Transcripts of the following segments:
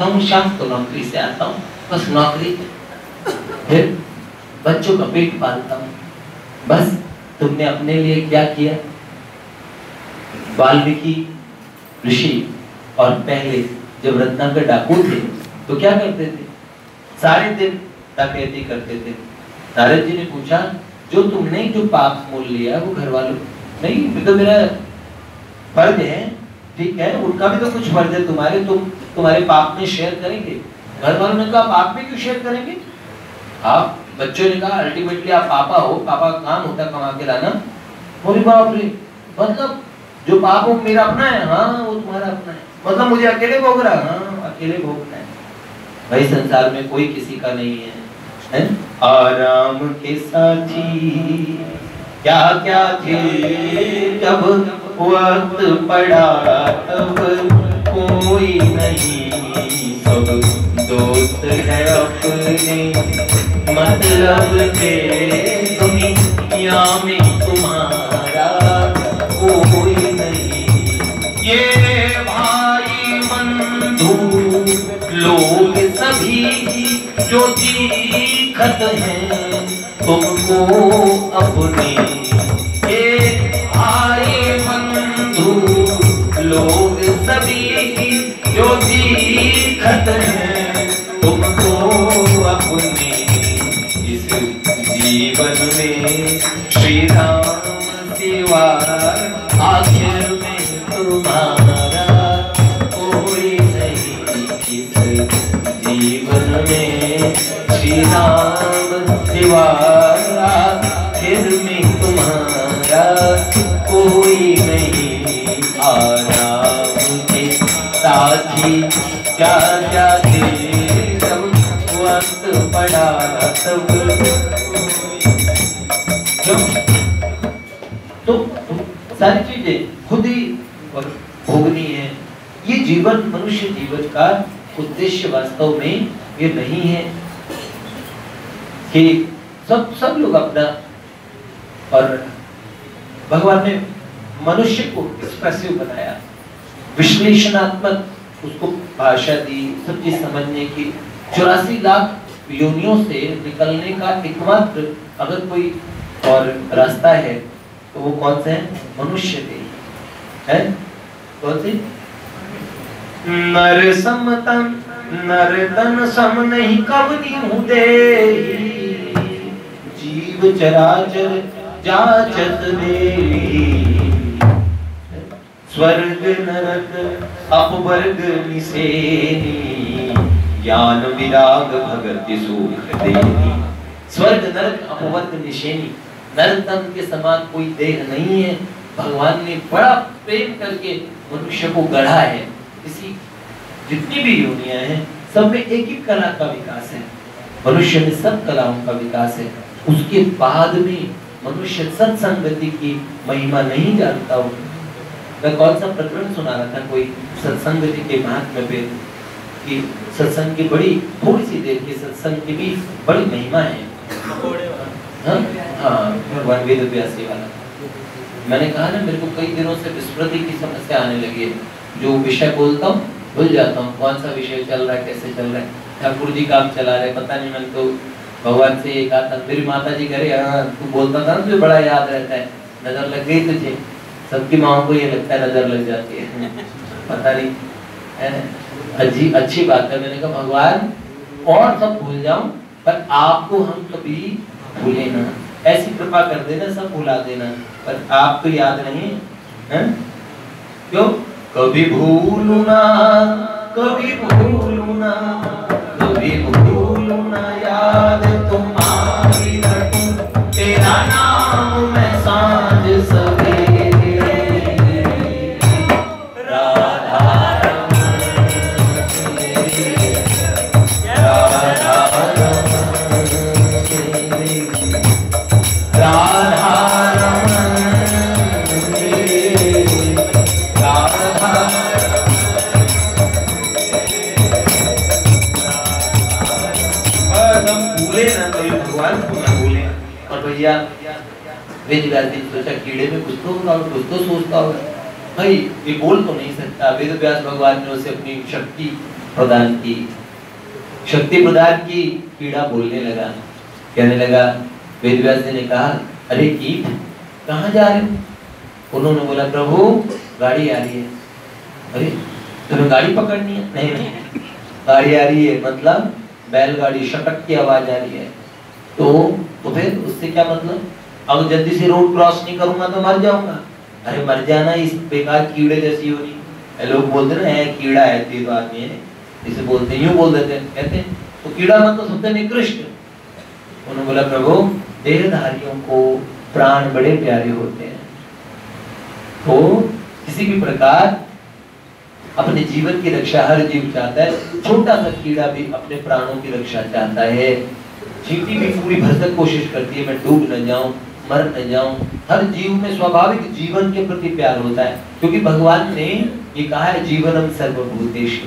हम शाम को नौकरी से आता हूँ, बस नौकरी, फिर बच्चों का पेट पालता हूँ। बस तुमने अपने लिए क्या किया? वाल्मीकि ऋषि और पहले जब रत्नाकर डाकू थे तो क्या करते थे? सारे दिन डकैती करते थे। नारद जी ने पूछा, जो तुमने जो पाप मोल लिया वो घर वालों नहीं, तो मेरा फर्ज है, ठीक है, उनका भी तो कुछ फर्ज है, तुम्हारे पाप में शेयर करेंगे। घर वालों ने कहा, पाप में क्यों शेयर करेंगे? आप बच्चों ने कहा, अल्टीमेटली आप पापा हो, पापा का काम होता है कमा के लाना। बोले बाप रे, मतलब जो पाप हो मेरा अपना है? हाँ वो तुम्हारा अपना है, मतलब मुझे अकेले भोग रहा? हाँ अकेले भोगना है भाई, संसार में कोई किसी का नहीं है? आराम के साथी क्या क्या थे, जब वक्त पड़ा तब कोई नहीं, सब दोस्त है अपने, मतलब के दुनिया में तुम्हारा कोई नहीं। ये भाई बंधु लोग सभी जो दिखत हैं तुमको अपने, ये भाई बंधु लोग सभी जो दिखत हैं तुमको अपने, इस जीवन में श्री राम सिवा आखिर में तुम्हारा कोई नहीं, इस जीवन में श्री राम सिवा आखिर में तुम्हारा कोई नहीं। आराम के साथी क्या क्या थे, जब वक्त पड़ा तब तो सारी चीजें खुद ही भोगनी है। ये जीवन, मनुष्य जीवन का उद्देश्य वास्तव में ये नहीं है कि सब लोग अपना, और भगवान ने मनुष्य को एक्सप्रेसिव बनाया, विश्लेषणात्मक उसको भाषा दी, सब चीज समझने की। 84 लाख योनियों से निकलने का एकमात्र अगर कोई और रास्ता है तो वो कौन सा है? मनुष्य के है। कौन सी? नर समतन नर तन सम नहीं कवनी हुदे, जीव चराचर जाचत दे, स्वर्ग नरक अपवर्ग निसेनी, ज्ञान विराग भगति सुख देनी। स्वर्ग नरक अपवर्ग निशेनी, नरतन के समान कोई देह नहीं है। भगवान ने बड़ा प्रेम करके मनुष्य को गढ़ा है। इसी जितनी भी योनियां हैं सब में एक ही कला का विकास है, मनुष्य में सब कलाओं का विकास है। उसके बाद भी मनुष्य सत्संगति की महिमा नहीं जानता हो। मैं कौन सा प्रकरण सुना रहा था, कोई सत्संगति के महात्म्य पे, कि सत्संग की बड़ी थोड़ी सी देर की सत्संग की भी बड़ी महिमा है। भगवान वेद व्यासी वाला मैंने कहा ना, मेरे को कई दिनों से विस्मृति की समस्या आने लगी है। जो विषय बोलता हूँ भूल जाता हूँ, कौन सा विषय चल रहा है, कैसे चल रहा है। ठाकुर जी काम चला रहे, पता नहीं, मैंने तो भगवान से ये कहा था, मेरी माता जी कह रही, हाँ तू बोलता था ना, तुझे बड़ा याद रहता है, नजर लग गई तुझे। सबकी माओ को ये लगता है नजर लग जाती है, पता नहीं, अच्छी बात है। मैंने कहा भगवान और सब भूल जाऊं पर आपको हम कभी भूले ना, ऐसी कृपा कर देना, सब भुला देना, पर आप तो याद नहीं है। क्यों? कभी भूलू ना, कभी भूलू ना, कभी भूलू ना याद तुम्हारी रटूं, तेरा नाम मैं सांझ सवेरे, राधा भैया वेद व्यास ने सोचा कीड़े में कुछ तो होगा, कुछ तो सोचता होगा। भाई ये बोल तो नहीं सकता। वेद व्यास भगवान ने उसे अपनी शक्ति प्रदान की, शक्ति प्रदान की। कीड़ा बोलने लगा, कहने लगा, वेदव्यास जी ने कहा, अरे कीट कहाँ जा रहे हो? उन्होंने बोला, प्रभु गाड़ी आ रही है। अरे तुम्हें गाड़ी पकड़नी है? नहीं नहीं, गाड़ी आ रही है मतलब बैलगाड़ी, शटक की आवाज आ रही है। तो फिर उससे क्या मतलब? अगर जल्दी से रोड क्रॉस नहीं करूंगा तो मर जाऊंगा। अरे मर जाना इस बेकार कीड़े जैसी होनी। लोग बोलते ना है कीड़ा है, तीन आदमी है, इसे बोलते यूं बोल देते हैं, कहते हैं तो कीड़ा मतलब सबसे निकृष्ट। उन्होंने बोला, प्रभु देहधारियों को प्राण बड़े प्यारे होते हैं, तो किसी भी प्रकार अपने जीवन की रक्षा हर जीव चाहता है। छोटा सा कीड़ा भी अपने प्राणों की रक्षा चाहता है। चींटी भी पूरी भरसक कोशिश करती है, मैं डूब न जाऊं, मर न जाऊं। हर जीव में स्वाभाविक जीवन के प्रति प्यार होता है, क्योंकि भगवान ने ये कहा है, जीवनम सर्वभूतेषु।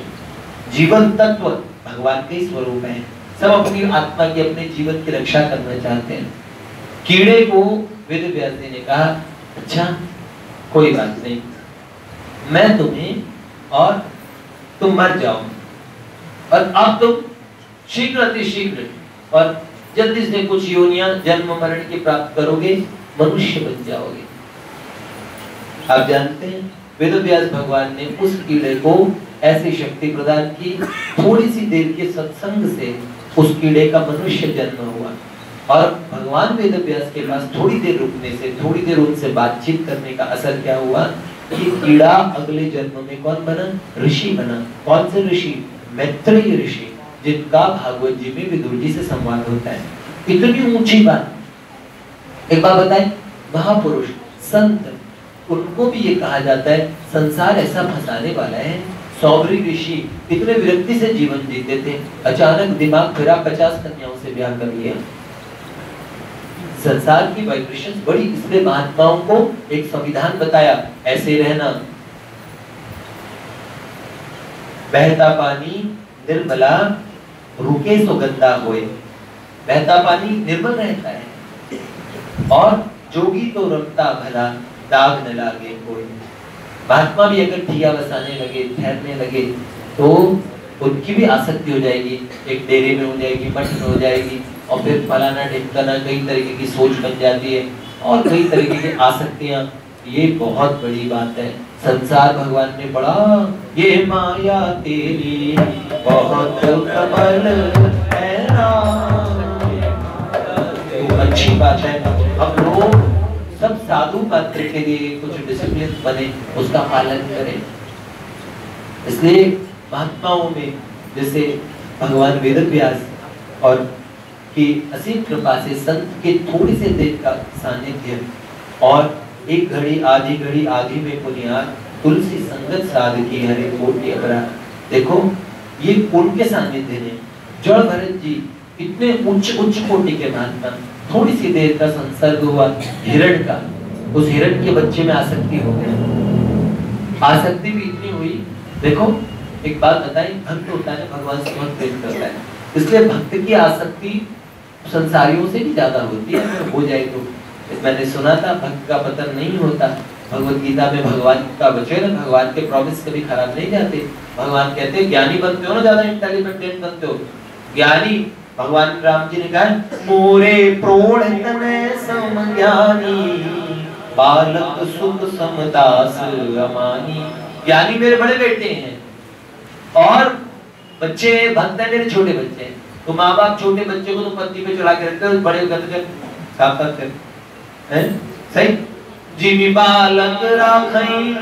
जीवन तत्व भगवान के ही स्वरूप है। सब अपनी आत्मा की, अपने जीवन की रक्षा करना चाहते हैं। कीड़े को वेद व्यास जी ने कहा, अच्छा कोई बात नहीं, मैं तुम्हें और तुम मर जाओ, और अब तुम शीघ्र अतिशीघ्र और जल्दी से कुछ योनियां जन्म मरण की प्राप्त करोगे, मनुष्य बन जाओगे। आप जानते हैं वेदव्यास भगवान ने उस कीड़े को ऐसी शक्ति प्रदान की, थोड़ी सी देर के सत्संग से उस कीड़े का मनुष्य जन्म हुआ। और भगवान वेदव्यास के पास थोड़ी देर रुकने से, थोड़ी देर उनसे बातचीत करने का असर क्या हुआ कि कीड़ा अगले जन्म में कौन बना? ऋषि बना। कौन से ऋषि? मैत्रेय ऋषि, जिनका भागवत जी में विदुर जी से संवाद होता है। इतनी ऊंची बात। एक बात बताएं, महापुरुष संत, उनको भी ये कहा जाता है संसार ऐसा फंसाने वाला है। सौबरी ऋषि इतने विरक्ति से जीवन जीते थे, अचानक दिमाग फिरा, 50 कन्याओं से ब्याह कर लिया। संसार की वाइब्रेशंस बड़ी, इसलिए महात्माओं को एक संविधान बताया, ऐसे रहना। बहता पानी निर्मला, रुके सो गंदा होए। बहता पानी निर्मल रहता है, और जोगी तो रमता भला, दाग न लागे कोई। महात्मा भी अगर ठिया बसाने लगे, ठहरने लगे, तो उनकी भी आसक्ति हो जाएगी, एक डेरे में हो जाएगी, मठ में हो जाएगी, और फिर फलाना ढिमकाना, कई तरीके की सोच बन जाती है, और कई तरीके की आसक्तियां। ये बहुत बड़ी बात है। संसार भगवान ने बड़ा, ये माया तेरी बहुत प्रबल है ना, तो अच्छी बात है। अब लोग सब साधु पात्र के लिए कुछ डिसिप्लिन बने, उसका पालन करें। इसलिए महात्माओं में जैसे भगवान वेदव्यास और की असीम कृपा से संत के थोड़ी से देर का सानिध्य, और एक घड़ी आधी घड़ी आधी में पुनियाद, तुलसी संगत साध की हरे कोटि अपराध। देखो ये उनके सानिध्य ने, जड़ भरत जी इतने उच्च उच्च कोटि के महात्मा, थोड़ी सी देर का संसर्ग हुआ हिरण का, उस हिरण के बच्चे में आसक्ति हो गया। आसक्ति भी इतनी हुई। देखो एक बात बताई, भक्त होता है भगवान से बहुत प्रेम करता है, इसलिए भक्त की आसक्ति संसारियों से भी ज्यादा होती है। अगर हो जाए तो, मैंने सुना था भक्त का पतन नहीं होता। भगवत गीता में भगवान का वचन, भगवान के प्रॉमिस कभी खराब नहीं जाते। भगवान कहते हैं ज्ञानी बनते हो ना, ज्यादा इंटेलिजेंट बनते हो। ज्ञानी भगवान राम जी ने कहा, मोरे प्रोढ़ तनय सम ज्ञानी, बालक सुख समदास अमानी। ज्ञानी मेरे बड़े बेटे हैं, और बच्चे भक्त है मेरे छोटे बच्चे हैं। तो माँ बाप छोटे बच्चे को तो पत्ती पे चढ़ा के रखते हैं, बड़े कहते हैं साफ साफ कर, सही। जिमी बालक राखई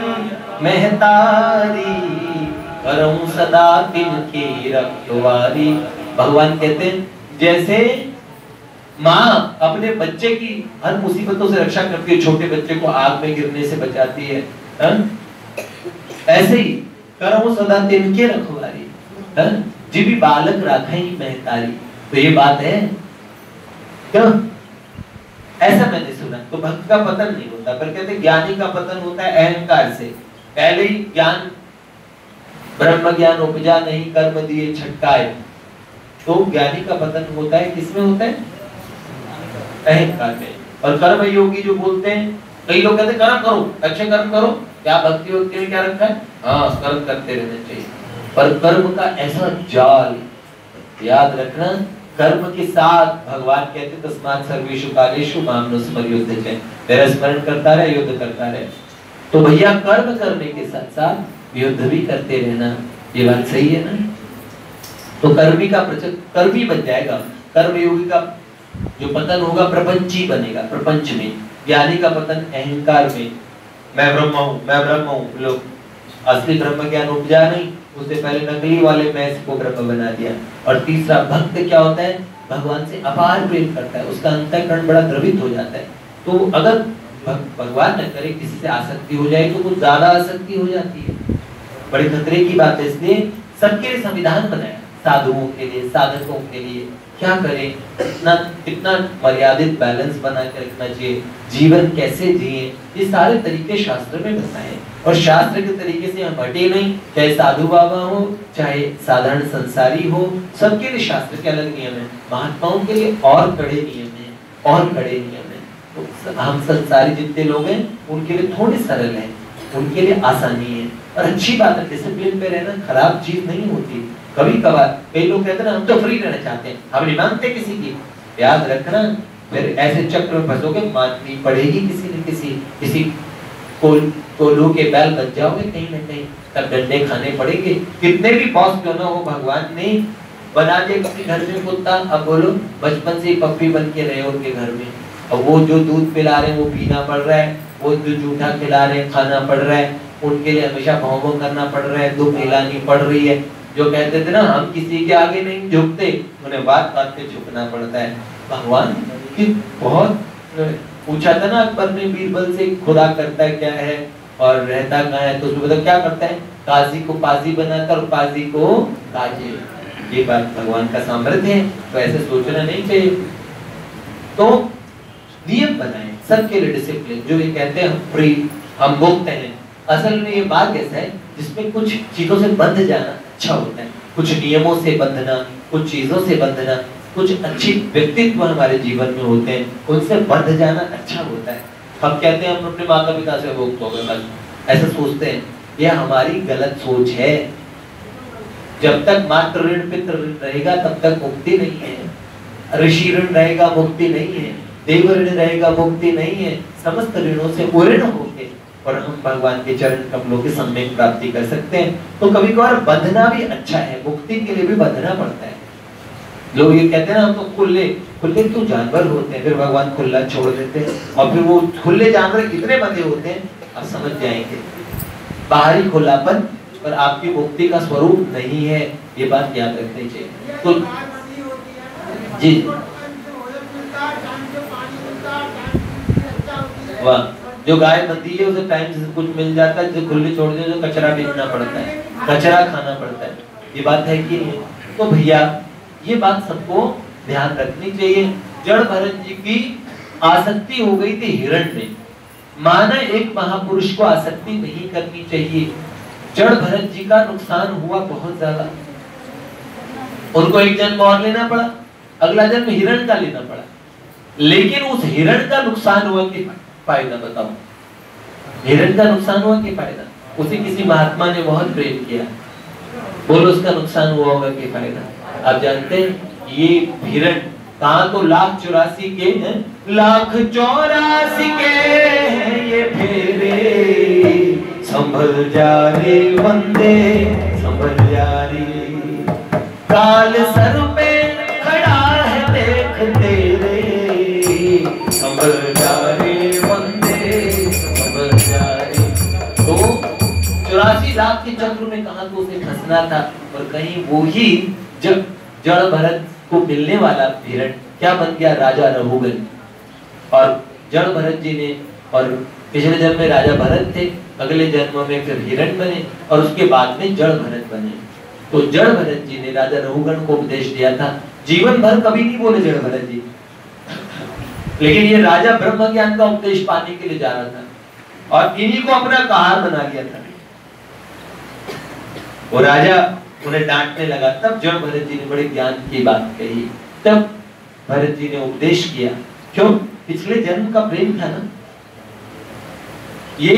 महतारी, करऊं सदा तिनकी रखवारी। भगवान कहते हैं जैसे माँ अपने बच्चे की हर मुसीबतों से रक्षा करती है, छोटे बच्चे को आग में गिरने से बचाती है, ऐसे ही करऊं सदा तिनके रखवारी, जिमी बालक राखई महतारी। तो ये बात है क्यों? ऐसा मैंने सुना। तो भक्त का पतन नहीं होता, पर कहते ज्ञानी का पतन होता है अहंकार से। पहले ही ज्ञान, ब्रह्म ज्ञान उपजा नहीं, कर्म दिए छटकाए। तो ज्ञानी का पतन होता है किसमें होता है? अहंकार में। और कर्म योगी जो बोलते हैं, कई लोग कहते कर्म करो, अच्छे कर्म करो। क्या भक्ति वक्ति में क्या रखा है? हाँ, कर्म करते रहना चाहिए। पर कर्म का ऐसा जाल, याद रखना, कर्म के साथ भगवान कहते तस्मात् सर्वेषु कालेषु मां स्मर्युध्यते, मेरा स्मरण करता रहे, युद्ध करता रहे। तो भैया कर्म करने के साथ साथ युद्ध भी करते रहना, ये बात सही है ना। तो कर्मी का कर्मी बन जाएगा, कर्मयोगी का जो पतन होगा प्रपंची बनेगा, प्रपंच में। ज्ञानी का पतन अहंकार में, मैं ब्रह्म हूँ, मैं ब्रह्म हूँ। लोग असली ब्रह्म ज्ञान उपजा नहीं, उससे पहले नकली वाले मैं को ब्रह्म बना दिया। और तीसरा भक्त क्या होता है, भगवान से अपार प्रेम करता है, उसका अंतःकरण बड़ा द्रवित हो जाता है। तो अगर भगवान न करे किसी से आसक्ति हो जाए तो कुछ ज्यादा आसक्ति हो जाती है, बड़े खतरे की बात है। इसलिए सबके लिए संविधान बनाया, साधुओं के लिए, साधकों के लिए। क्या करें, कितना मर्यादित बैलेंस बना के रखना चाहिए, जीवन कैसे जिए, ये सारे तरीके शास्त्र में बताए। और शास्त्र के तरीके से हम हटे नहीं, चाहे साधु बाबा हो, चाहे साधारण संसारी हो, सबके लिए शास्त्र के अलग नियम है। महात्माओं के लिए और कड़े नियम है, और कड़े नियम है। तो हम संसारी जितने लोग हैं उनके लिए थोड़े सरल है, उनके लिए आसानी है। और अच्छी बात है, डिसिप्लिन पे रहना खराब चीज नहीं होती। कभी कभार कई लोग कहते हैं ना हम तो फ्री रहना चाहते हैं, हम नहीं मांगते किसी की। याद रखना, फिर ऐसे चक्र में फंसोगे, माननी पड़ेगी किसी न किसी कोल्हू के बैल बन जाओगे कहीं ना कहीं, तब डंडे खाने पड़ेंगे। कितने भी बॉस क्यों ना हो, भगवान ने बना दिया अपने घर में कुत्ता। अब बोलो, बचपन से ही पप्पी बन के रहे उनके घर में, अब वो जो दूध पिला रहे हैं वो पीना पड़ रहा है, वो जो जूठा खिला रहे हैं खाना पड़ रहा है, उनके लिए हमेशा भौं करना पड़ रहा है, दुख हिलानी पड़ रही है। जो कहते थे ना हम किसी के आगे नहीं झुकते, उन्हें बात बात पे झुकना पड़ता है। भगवान की बहुत पूछा था ना अकबर ने बीरबल से, खुदा करता क्या है और रहता कहाँ है, तो उसमें क्या करता है, काजी को पाजी बनाता और पाजी को काजी। ये बात भगवान का सामर्थ्य है, तो ऐसे सोचना नहीं चाहिए। तो नियम बनाए सबके लिए, डिसिप्लिन। जो ये कहते हैं हम फ्री, हम मुक्त हैं, असल में ये बात ऐसा है जिसमें कुछ चीजों से बंध जाना अच्छा होता है, कुछ नियमों से बंधना, कुछ चीजों से बंधना, कुछ अच्छी व्यक्तित्व हमारे जीवन में होते हैं, उनसे बंध जाना अच्छा होता है। हम कहते हैं हम अपने माता पिता से मुक्त हो गए, बस ऐसा सोचते हैं, यह हमारी गलत सोच है। जब तक मातृ ऋण पितृ ऋण रहेगा तब तक मुक्ति नहीं है, ऋषि ऋण रहेगा मुक्ति नहीं है, देव ऋण रहेगा मुक्ति नहीं है। समस्त ऋणों से पूर्ण होके और हम भगवान के चरण कमलों की सम्यक प्राप्ति कर सकते हैं। तो कभी कभार बंधना भी अच्छा है, मुक्ति के लिए भी बंधना पड़ता है। लोग ये कहते हैं ना हम तो खुले तो जानवर होते हैं, फिर भगवान खुला छोड़ देते हैं, और फिर वो खुले जानवर कितने बंधे होते हैं आप समझ जाएंगे। बाहरी खुलापन पर आपकी मुक्ति का स्वरूप नहीं है, ये बात याद रखनी चाहिए। तो जी वाह, जो गाय बंधी है उसे टाइम से कुछ मिल जाता है, जो खुले छोड़ दे तो कचरा बेचना पड़ता है, कचरा खाना पड़ता है। ये बात है कि तो भैया ये बात सबको ध्यान रखनी चाहिए। जड़ भरत जी की आसक्ति हो गई थी हिरण में, माना एक महापुरुष को आसक्ति नहीं करनी चाहिए। जड़ भरत जी का नुकसान हुआ बहुत ज्यादा, उनको एक जन्म और लेना पड़ा, अगला जन्म हिरण का लेना पड़ा। लेकिन उस हिरण का नुकसान हुआ कि फायदा, बताओ हिरण का नुकसान हुआ कि फायदा? उसे किसी महात्मा ने बहुत प्रेम किया, बोलो उसका नुकसान हुआ होगा कि फायदा? आप जानते हैं ये हिरण कहाँ तो 1,84 के हैं, 1,84 के हैं ये फेरे, संभल जा रे बंदे संभल जा रे, काल सर पे खड़ा है देख तेरे, संभल जा रे बंदे संभल जा रे। तो 84 लाख के चक्र में कहा तो उसे फंसना था, और कहीं वो ही जब जड़ भरत को मिलने वाला हिरण क्या बन गया, राजा रघुगन। और जड़ भरत जी ने, और पिछले जन्म में राजा भरत थे, अगले जन्म में फिर हिरण बने, और उसके बाद में जड़ भरत बने। तो जड़ भरत जी ने राजा रघुगन को उपदेश दिया था, जीवन भर कभी नहीं बोले जड़ भरत जी, लेकिन ये राजा ब्रह्म ज्ञान का उपदेश पाने के लिए जा रहा था, और इन्हीं को अपना कहार बना लिया था। वो राजा उन्हें डांटने लगा, तब जड़ भरत जी ने बड़े ज्ञान की बात कही, तब भरत जी ने उपदेश किया। क्यों? पिछले जन्म का प्रेम था ना। ये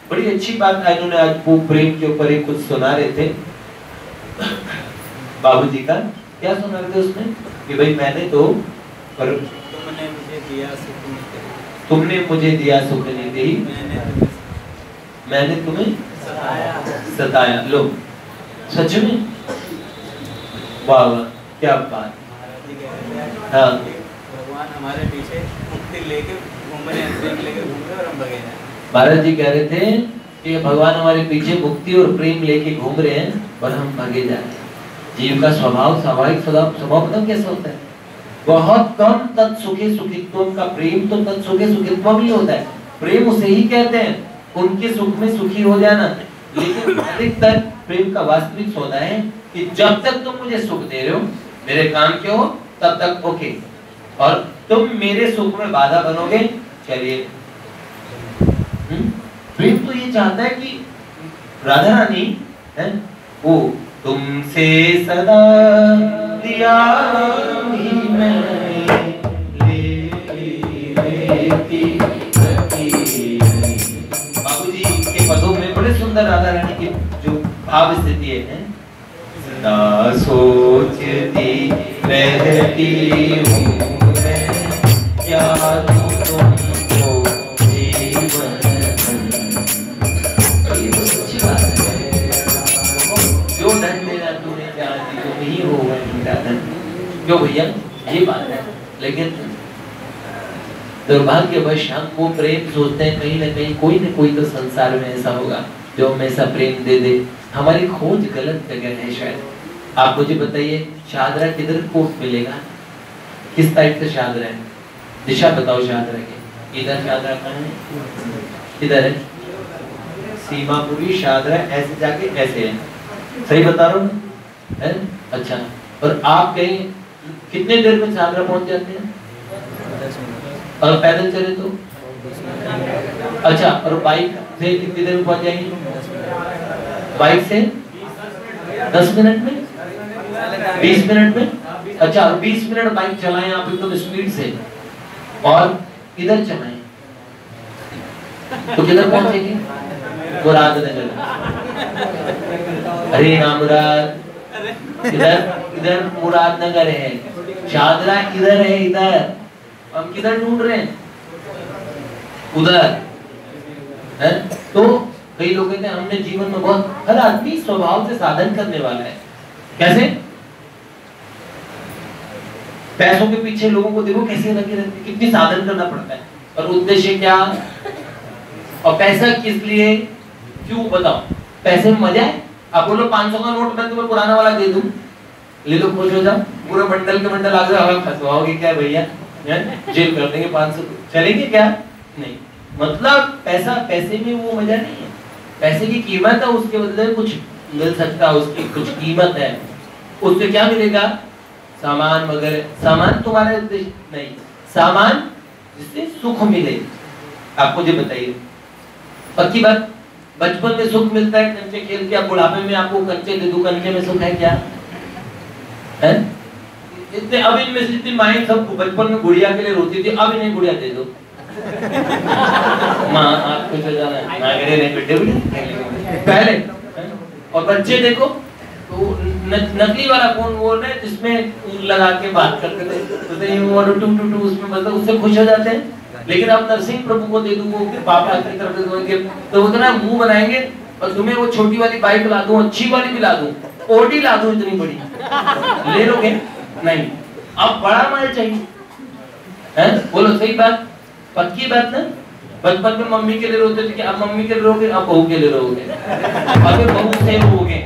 बड़ी अच्छी बात इन्होंने आज वो प्रेम के ऊपर एक कुछ सुना रहे थे। बाबूजी का क्या सुना रहे थे उसमें कि भाई मैंने तो तुमने मुझे दिया सुख निधि, तुमने मुझे दिया सुख निधि, मैंने तुम्हें सताया। लो सच में, वाह वाह क्या बात। हाँ भगवान हमारे पीछे मुक्ति लेके घूम रहे हैं, प्रेम लेके घूम रहे हैं और हम भगे हैं। महाराज जी कह रहे थे कि भगवान हमारे पीछे मुक्ति और प्रेम लेके घूम रहे हैं और हम भागे जा रहे हैं। जीव का स्वभाव, स्वाभाविक स्वभाव पता कैसा होता है? बहुत कम तत्सुखे सुखित्व का प्रेम, तो तत्सुखे सुखित्व भी होता है। प्रेम उसे ही कहते हैं उनके सुख में सुखी हो जाना। लेकिन अधिकतर प्रेम का वास्तविक होता है कि जब तक तुम मुझे सुख दे रहे हो, मेरे काम के हो, तब तक ओके, और तुम मेरे सुख में बाधा बनोगे, चलिए। प्रेम तो ये चाहता है कि राधा रानी है वो तुमसे सदा दिया बाबूजी के पदों में बड़े सुंदर राधा रानी की जो भाव स्थिति है, सदा सोचती रहती हूँ मैं, क्या तुमको जीवन, ये तो सच्ची बात है। जो धन देना तूने जाती तो नहीं होगा मेरा धन, क्यों भैया ये बात है। लेकिन दुर्भाग्यवश हम वो प्रेम सोचते हैं कहीं ना कहीं कोई न कोई तो संसार में ऐसा होगा जो हमें ऐसा प्रेम दे दे। हमारी खोज गलत जगह है शायद। आप मुझे बताइए शादरा किधर को मिलेगा, किस टाइप का शादरा है? दिशा बताओ शादरा की। इधर शादरा कहाँ है? इधर है सीमापुरी शादरा, ऐसे जाके ऐसे है, सही बता रहा हूँ है? अच्छा, और आप कहीं कितने देर में शादरा पहुंच जाते हैं? और पैदल चले तो? अच्छा, और बाइक से कितनी देर में पहुंच जाएंगे? बाइक से 10 मिनट में, 20 मिनट में। अच्छा, 20 मिनट बाइक चलाएं आप एकदम स्पीड से और इधर चलाएं तो किधर पहुंचेंगे? मुराद नगर। अरे ना मुराद, इधर मुराद नगर है, शादरा इधर है, इधर हम किधर ढूंढ रहे हैं? उधर है। तो कई लोग कहते हैं हमने जीवन में बहुत, हर आदमी स्वभाव से साधन करने वाला है। कैसे? पैसों के पीछे लोगों को देखो कैसे लगे रहते, कितनी साधन करना पड़ता है, और उद्देश्य क्या? और पैसा किस लिए, क्यों बताओ? पैसे में मजा है? आप बोलो 500 का नोट मैं तुम्हें पुराना वाला दे दूं, ले लो, खुश हो जाओ, पूरा बंडल के बंडल आगे हवा फंसवाओगे क्या भैया? जेल कर देंगे, 500 चलेंगे क्या? नहीं। मतलब पैसा, पैसे में वो मजा नहीं है। पैसे की कीमत है, उसके बदले कुछ मिल सकता है, उसकी कुछ कीमत है। उससे क्या मिलेगा? सामान वगैरह। सामान तुम्हारे उद्देश्य नहीं, सामान जिससे सुख मिले। आप मुझे बताइए, पक्की बात, बचपन में सुख मिलता है कंचे खेल के, बुढ़ापे में आपको कंचे दे दूं, कंचे में सुख है क्या? है? इतने अब इनमें से इतनी माएं सब बचपन में गुड़िया के लिए रोती थी, अब इन्हें गुड़िया दे दो। माँ आप कुछ हो जाना है, माँ कह रहे बेटे पहले। और बच्चे देखो तो नकली वाला फोन वो ना जिसमें लगा के बात करते थे, तो उसमें मतलब उससे खुश हो जाते हैं। लेकिन अब नरसिंह प्रभु को दे दूं, वो पापा की तरफ से दोगे तो वो ना मुंह बनाएंगे, और तुम्हें वो छोटी वाली बाइक ला दूं, अच्छी वाली भी ला दूं, ओडी ला दूं इतनी बड़ी, ले लोगे? नहीं। अब बड़ा माल चाहिए, है? बोलो सही बात, पक्की बात ना? बचपन में मम्मी के लिए रोते थे कि अब मम्मी के लिए रोगे, अब बहू के लिए रोगे, अब बहू से रोगे,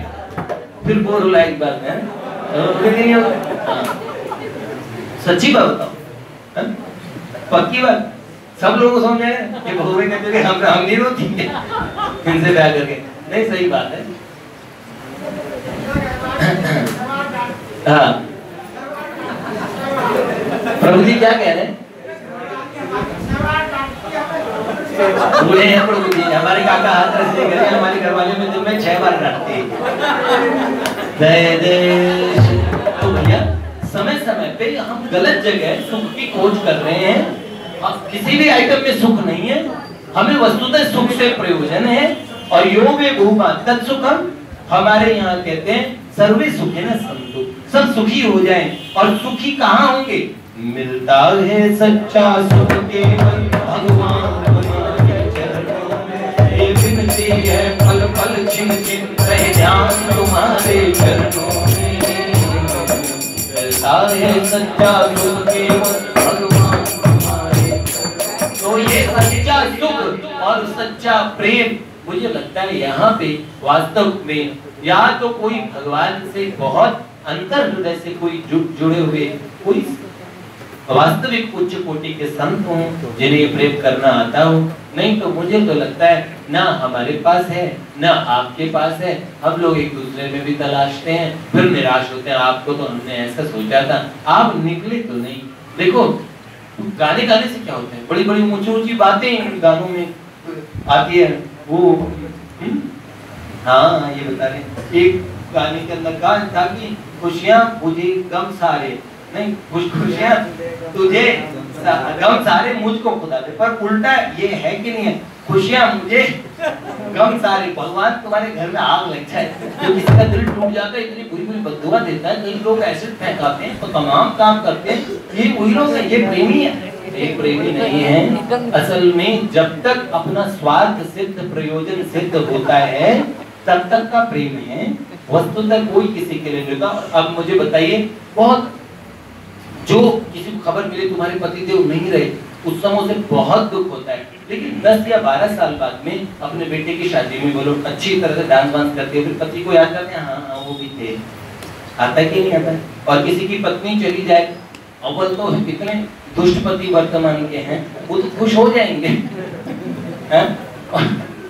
फिर बोर हो लायक बात है। सच्ची बात बताओ, पक्की बात, सब लोगों को समझ आए कि बहू कहते थे हम नहीं रोती इनसे ब्याह करके। नहीं, सही बात है। हाँ, प्रभु जी क्या कह रहे हैं? बोले हैं प्रभु जी, हमारे काका हाथ रखते हैं, हमारे घर वाले में दिन में 6 बार डांटते हैं। तो भैया समय समय पे हम गलत जगह सुख की खोज कर रहे हैं। अब किसी भी आइटम में सुख नहीं है, हमें वस्तुतः सुख से प्रयोजन है। और योग भूमा तत्सुखम, हमारे यहाँ कहते हैं सर्वे सुखे न संतु, सब सुखी हो जाएं। और सुखी कहाँ होंगे? मिलता है सच्चा सुख केवल भगवान तुम्हारे चरणों में। ये विनती है पल पल छिन छिन रहे ध्यान तुम्हारे चरणों में। मिलता है सच्चा सुख केवल भगवान तुम्हारे। तो ये सच्चा सुख और सच्चा प्रेम, मुझे लगता है यहाँ पे वास्तव में या तो कोई भगवान से बहुत अंतर हृदय से कोई जुड़े हुए कोई वास्तविक उच्च कोटि के संत हों जिन्हें ये प्रेम करना आता हो। नहीं तो मुझे तो लगता है ना हमारे पास है ना आपके पास है। हम लोग एक दूसरे में भी तलाशते हैं, फिर निराश होते हैं। आपको तो हमने ऐसा सोचा था, आप निकले तो नहीं। देखो गाने गाने से क्या होता है, बड़ी बड़ी ऊंची ऊंची बातें गानों में आती है। वो हाँ ये बता रहे एक गाने के अंदर कहा था कि खुशियां मुझे गम सारे नहीं, खुशियां तुझे गम सारे मुझको खुदा दे। पर उल्टा ये है कि नहीं है, खुशियां मुझे गम सारे। भगवान तुम्हारे घर में आग लग जाए, जो किसी का दिल टूट जाता है इतनी बुरी बुरी बद्दुआ देता है। कई लोग एसिड फेंकाते हैं तो तमाम काम करते हैं, ये वही लोग हैं। ये प्रेमी है, ये प्रेमी नहीं है। असल में जब तक अपना स्वार्थ सिद्ध प्रयोजन सिद्ध होता है तब तक का प्रेम है, वस्तुतः कोई किसी के लिए नहीं होता। अब मुझे बताइए, बहुत जो किसी को खबर मिले तुम्हारे पति देव नहीं रहे, उस समय उसे बहुत दुख होता है। लेकिन 10 या 12 साल बाद में अपने बेटे की शादी में बोलो अच्छी तरह से डांस वांस करते हैं, फिर पति को याद करते हैं, हाँ वो भी थे। आता कि नहीं आता? और किसी की पत्नी चली जाए, अव्वल तो कितने दुष्ट पति वर्तमान के हैं, वो तो खुश हो जाएंगे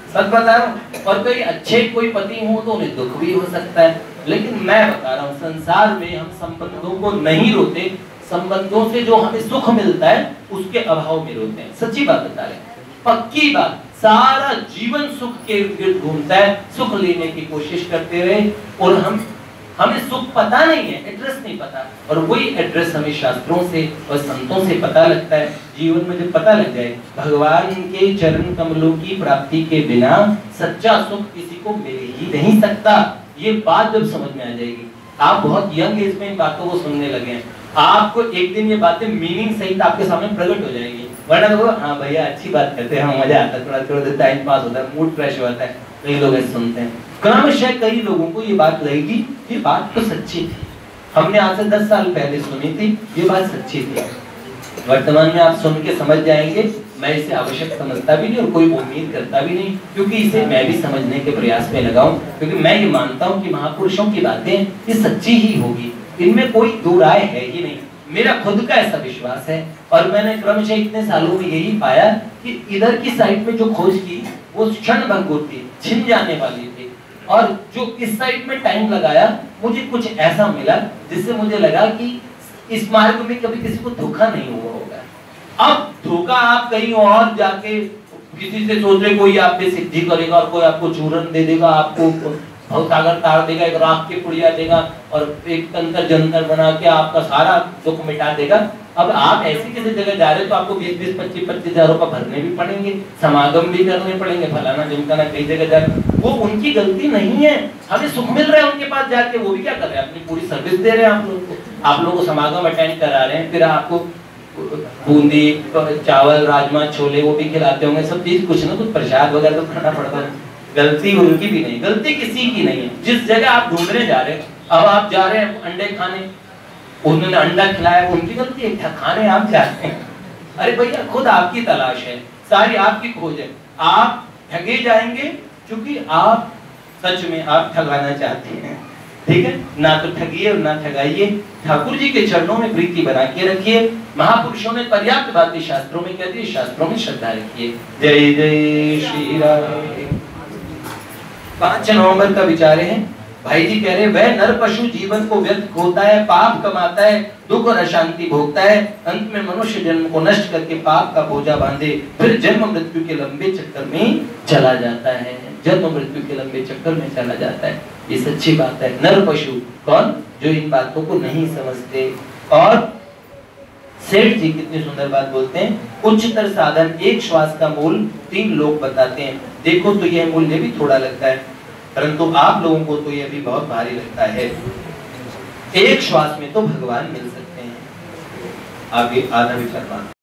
सच बता रहा हूँ। और कोई अच्छे कोई पति हो तो उन्हें दुख भी हो सकता है। लेकिन मैं बता रहा हूँ, संसार में हम संबंधों को नहीं रोते, संबंधों से जो हमें सुख मिलता है उसके अभाव में रोते हैं। सच्ची बात बता रहे हैं, पक्की बात। सारा जीवन सुख के इर्द घूमता है, सुख लेने की कोशिश करते रहे और हमें सुख पता नहीं है, एड्रेस नहीं पता। और वही एड्रेस हमें शास्त्रों से और संतों से पता लगता है। जीवन में जब पता लग जाए भगवान के चरण कमलों की प्राप्ति के बिना सच्चा सुख किसी को मिल ही नहीं सकता, ये बात जब समझ में आ जाएगी। आप बहुत यंग एज में इन बातों को सुनने लगे हैं, आपको एक दिन ये बातें मीनिंग सहित आपके सामने प्रकट हो जाएंगी। वरना तो हाँ भैया अच्छी बात करते हैं, हाँ मजा आता है, थोड़ा थोड़ा टाइम पास होता है, मूड फ्रेश होता है, कई लोग ऐसे सुनते हैं। क्रमशः कई लोगों को ये बात लगेगी, ये बात तो सच्ची थी, हमने आज से 10 साल पहले सुनी थी, ये बात सच्ची थी। वर्तमान में आप सुन के समझ जाएंगे। मैं इसे आवश्यक समझता भी नहीं और कोई उम्मीद करता भी नहीं, क्योंकि इसे मैं भी समझने के प्रयास में लगा हूं। क्योंकि मैं ये मानता हूं कि महापुरुषों की बातें ये सच्ची ही होगी, इनमें कोई दो राय है ही नहीं। मेरा खुद का ऐसा विश्वास है और मैंने क्रमशः इतने सालों में यही पाया कि इधर की साइड में जो खोज की वो क्षण भंगुर थी, छिन जाने वाली थी। और जो इस साइड में टाइम लगाया, मुझे कुछ ऐसा मिला जिससे मुझे लगा कि इस मार्ग में कभी किसी को धोखा नहीं हुआ होगा। अब धोखा आप कहीं और जाके किसी से सोच रहे कोई आप पे सिद्धि करेगा और कोई आपको चूरन दे देगा, आपको भवसागर तार देगा, एक राख के पुड़िया देगा और एक तंत्र जंतर बना के आपका सारा दुख मिटा देगा। अब आप ऐसी किसी जगह जा रहे हो तो आपको 20-20, 25-25 हजार रुपए भरने भी पड़ेंगे, समागम भी करने पड़ेंगे, फलाना जिमकाना कई जगह जा। वो उनकी गलती नहीं है, हमें सुख मिल रहा है उनके पास जाके, वो भी क्या कर रहे हैं, अपनी पूरी सर्विस दे रहे हैं आप लोगों को। आप लोगों को समागम अटेंड करा रहे हैं, फिर आपको बूंदी, चावल, राजमा, छोले वो भी खिलाते होंगे, सब चीज कुछ ना कुछ प्रसाद वगैरह तो खाना पड़ता है। गलती उनकी भी नहीं, गलती किसी की नहीं है। जिस जगह आप ढूंढने जा रहे हैं, अब आप जा रहे हैं अंडे खाने, उन्होंने अंडा खिलाया, उनकी गलती है, खाने आप जाते हैं। अरे भैया खुद आपकी तलाश है, सारी आपकी खोज है, आप ठगे जाएंगे क्योंकि आप सच में आप ठगाना चाहते हैं। ठीक है, ना तो ठगिए और ना ठगाइए, ठाकुर जी के चरणों में प्रीति बना के रखिए। महापुरुषों ने पर्याप्त बातें शास्त्रों में कह दी, शास्त्रों में श्रद्धा रखिए। जय जय श्री राम। 5 नवंबर का विचार है। भाई जी कह रहे वह नर पशु जीवन को व्यर्थ खोता है, पाप कमाता है, दुख और अशांति भोगता है, अंत में मनुष्य जन्म को नष्ट करके पाप का बोझा बांधे फिर जन्म मृत्यु के लंबे चक्कर में चला जाता है, जन्म मृत्यु के लंबे चक्कर में चला जाता है। ये सच्ची बात है। नर पशु कौन? जो इन बातों को नहीं समझते। और सेठ जी कितनी सुंदर बात बोलते हैं, उच्चतर साधन एक श्वास का मूल 3 लोग बताते हैं। देखो तो यह मूल्य भी थोड़ा लगता है। परंतु आप लोगों को तो ये भी बहुत भारी लगता है, एक श्वास में तो भगवान मिल सकते हैं। आगे आधा भी फरमान।